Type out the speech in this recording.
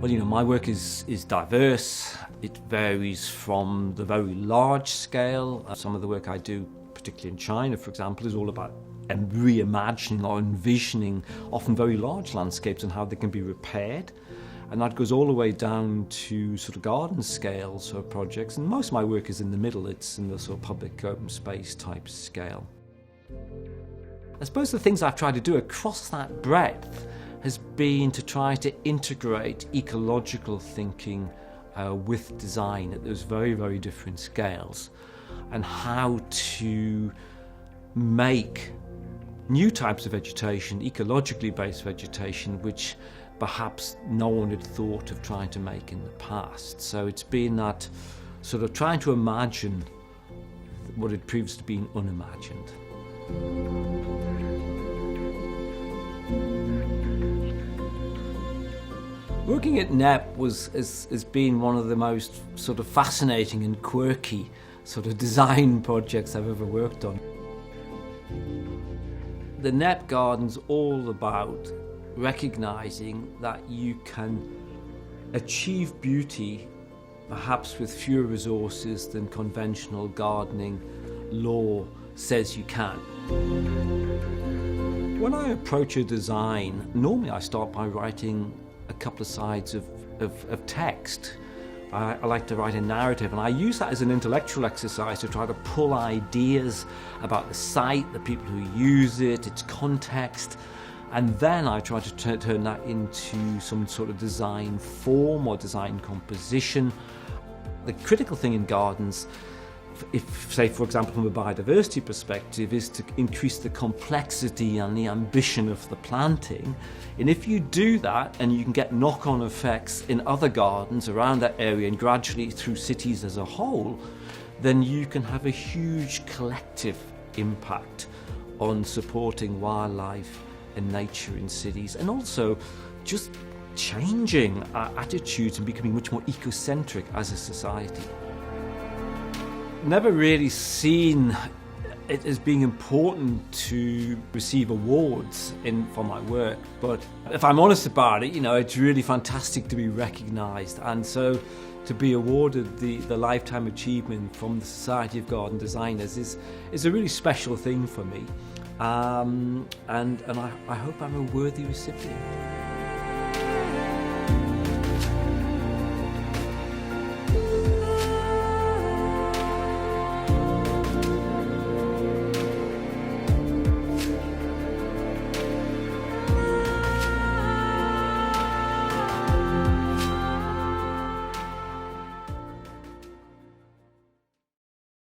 Well, my work is diverse. It varies from the very large scale. Some of the work I do, particularly in China, for example, is all about reimagining or envisioning often very large landscapes and how they can be repaired. And that goes all the way down to sort of garden scale sort of projects. And most of my work is in the middle. It's in the sort of public open space type scale. I suppose the things I've tried to do across that breadth has been to try to integrate ecological thinking with design at those very, very different scales, and how to make new types of vegetation, ecologically based vegetation, which perhaps no one had thought of trying to make in the past. So it's been that sort of trying to imagine what had previously been unimagined. Working at NEP has been one of the most sort of fascinating and quirky sort of design projects I've ever worked on. The NEP Garden's all about recognising that you can achieve beauty perhaps with fewer resources than conventional gardening law says you can. When I approach a design, normally I start by writing a couple of sides of text. I like to write a narrative, and I use that as an intellectual exercise to try to pull ideas about the site, the people who use it, its context, and then I try to turn that into some sort of design form or design composition. The critical thing in gardens, if, say, for example, from a biodiversity perspective, is to increase the complexity and the ambition of the planting. And if you do that, and you can get knock-on effects in other gardens around that area and gradually through cities as a whole, then you can have a huge collective impact on supporting wildlife and nature in cities, and also just changing our attitudes and becoming much more ecocentric as a society. Never really seen it as being important to receive awards for my work, but if I'm honest about it, it's really fantastic to be recognised, and so to be awarded the Lifetime Achievement from the Society of Garden Designers is a really special thing for me, and I hope I'm a worthy recipient.